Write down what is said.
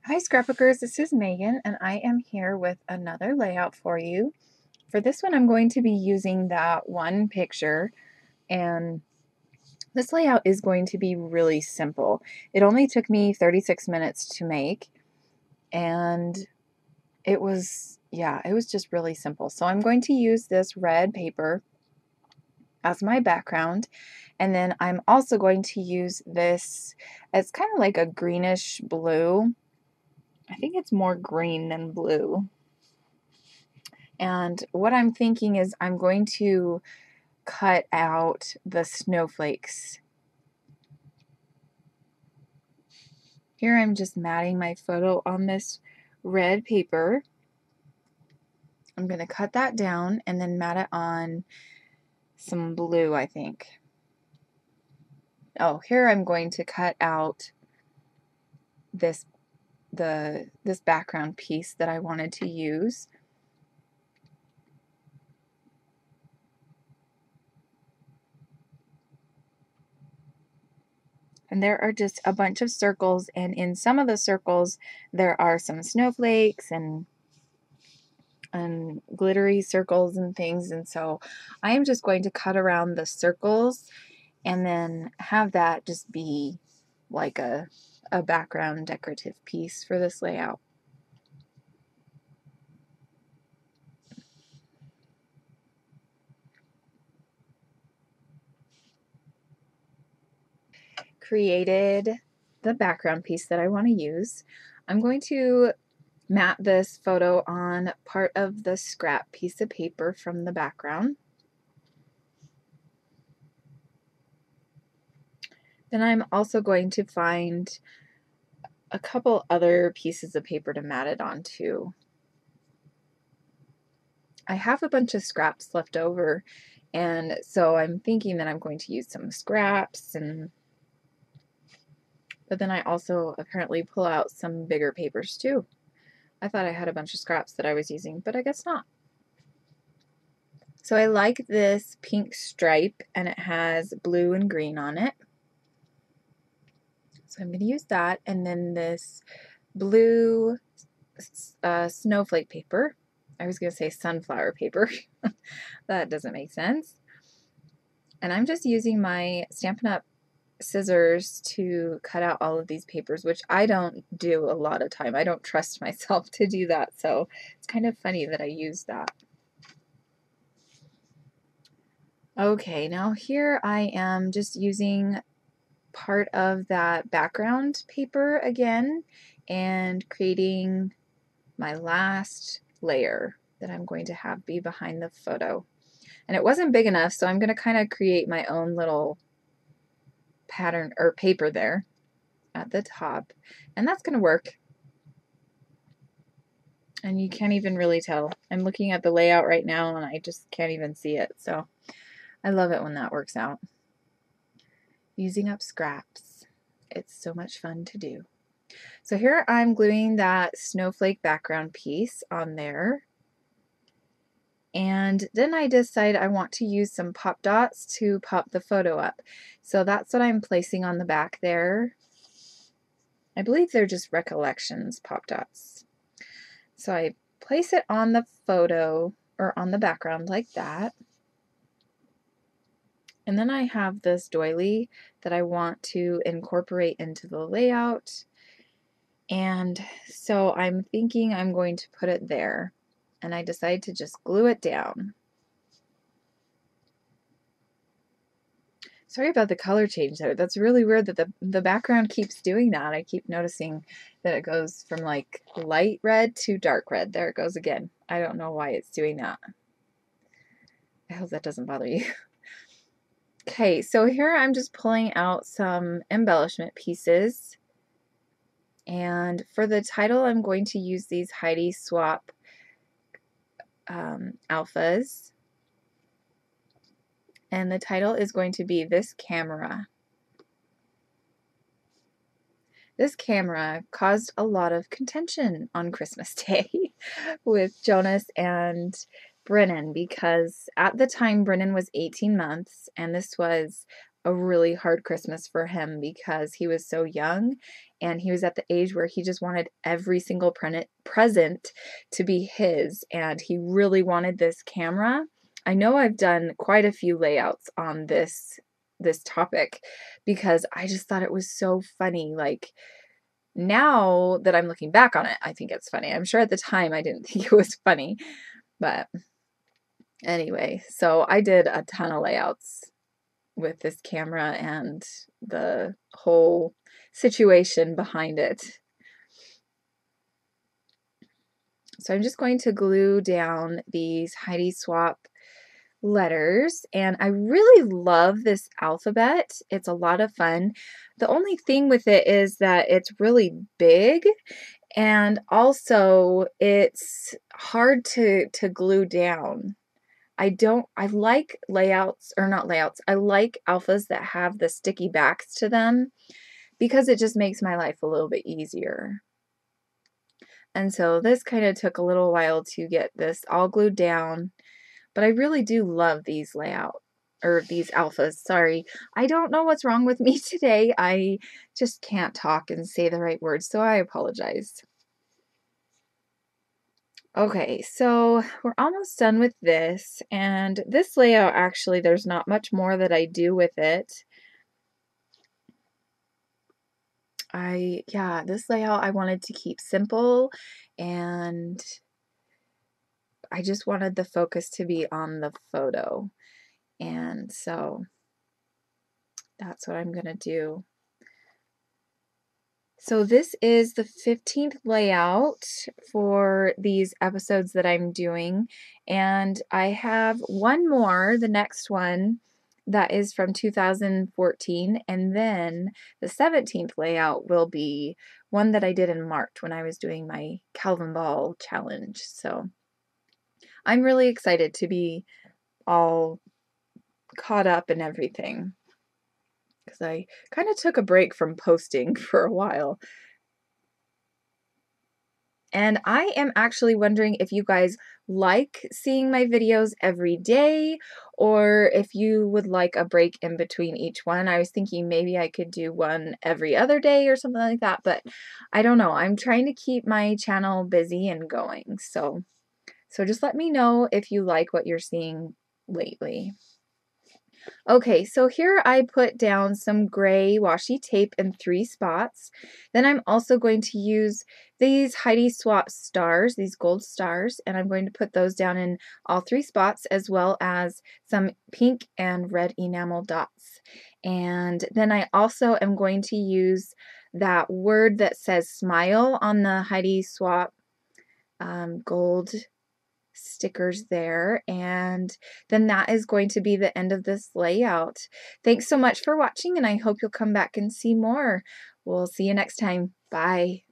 Hi Scrapbookers, this is Megan and I am here with another layout for you. For this one I'm going to be using that one picture, and this layout is going to be really simple. It only took me 36 minutes to make, and it was just really simple. So I'm going to use this red paper as my background, and then I'm also going to use this, it's kind of like a greenish blue. I think it's more green than blue. And what I'm thinking is I'm going to cut out the snowflakes. Here I'm just matting my photo on this red paper. I'm going to cut that down and then mat it on some blue, I think. Oh, here I'm going to cut out this background piece that I wanted to use. And there are just a bunch of circles, and in some of the circles there are some snowflakes and glittery circles and things, and so I am just going to cut around the circles and then have that just be like a background decorative piece for this layout. Created the background piece that I want to use. I'm going to mat this photo on part of the scrap piece of paper from the background. Then I'm also going to find a couple other pieces of paper to mat it onto. I have a bunch of scraps left over, and so I'm thinking that I'm going to use some scraps, but then I also apparently pull out some bigger papers too. I thought I had a bunch of scraps that I was using, but I guess not. So I like this pink stripe, and it has blue and green on it. So I'm going to use that, and then this blue snowflake paper. I was going to say sunflower paper. That doesn't make sense. And I'm just using my Stampin' Up! Scissors to cut out all of these papers, which I don't do a lot of time. I don't trust myself to do that, so it's kind of funny that I use that. Okay, now here I am just using part of that background paper again and creating my last layer that I'm going to have be behind the photo. And it wasn't big enough, so I'm going to kind of create my own little pattern or paper there at the top, and that's going to work. And you can't even really tell. I'm looking at the layout right now and I just can't even see it, so I love it when that works out. Using up scraps, it's so much fun to do. So here I'm gluing that snowflake background piece on there, and then I decide I want to use some pop dots to pop the photo up. So that's what I'm placing on the back there. I believe they're just recollections pop dots. So I place it on the photo or on the background like that. And then I have this doily that I want to incorporate into the layout. And so I'm thinking I'm going to put it there. And I decide to just glue it down. Sorry about the color change there. That's really weird that the background keeps doing that. I keep noticing that it goes from like light red to dark red. There it goes again. I don't know why it's doing that. I hope that doesn't bother you. Okay, so here I'm just pulling out some embellishment pieces. And for the title, I'm going to use these Heidi Swap alphas. And the title is going to be This Camera. This camera caused a lot of contention on Christmas Day with Jonas and Brennan, because at the time Brennan was 18 months and this was a really hard Christmas for him because he was so young and he was at the age where he just wanted every single present to be his, and he really wanted this camera. I know I've done quite a few layouts on this topic because I just thought it was so funny. Like, now that I'm looking back on it, I think it's funny. I'm sure at the time I didn't think it was funny, but anyway, so I did a ton of layouts with this camera and the whole situation behind it. So I'm just going to glue down these Heidi Swap letters, and I really love this alphabet. It's a lot of fun. The only thing with it is that it's really big, and also it's hard to glue down. I like layouts, or not layouts, I like alphas that have the sticky backs to them because it just makes my life a little bit easier. And so this kind of took a little while to get this all glued down, but I really do love these these alphas. Sorry, I don't know what's wrong with me today. I just can't talk and say the right words, so I apologize. Okay, so we're almost done with this, and this layout, actually, there's not much more that I do with it. This layout I wanted to keep simple, and I just wanted the focus to be on the photo, and so that's what I'm gonna do. So this is the 15th layout for these episodes that I'm doing, and I have one more, the next one, that is from 2014, and then the 17th layout will be one that I did in March when I was doing my Calvinball challenge. So I'm really excited to be all caught up and everything, because I kind of took a break from posting for a while. And I am actually wondering if you guys like seeing my videos every day, or if you would like a break in between each one. I was thinking maybe I could do one every other day or something like that, but I don't know. I'm trying to keep my channel busy and going. So just let me know if you like what you're seeing lately. Okay, so here I put down some gray washi tape in 3 spots. Then I'm also going to use these Heidi Swap stars, these gold stars, and I'm going to put those down in all 3 spots, as well as some pink and red enamel dots. And then I also am going to use that word that says smile on the Heidi Swap gold stickers there, and then that is going to be the end of this layout. Thanks so much for watching, and I hope you'll come back and see more. We'll see you next time. Bye.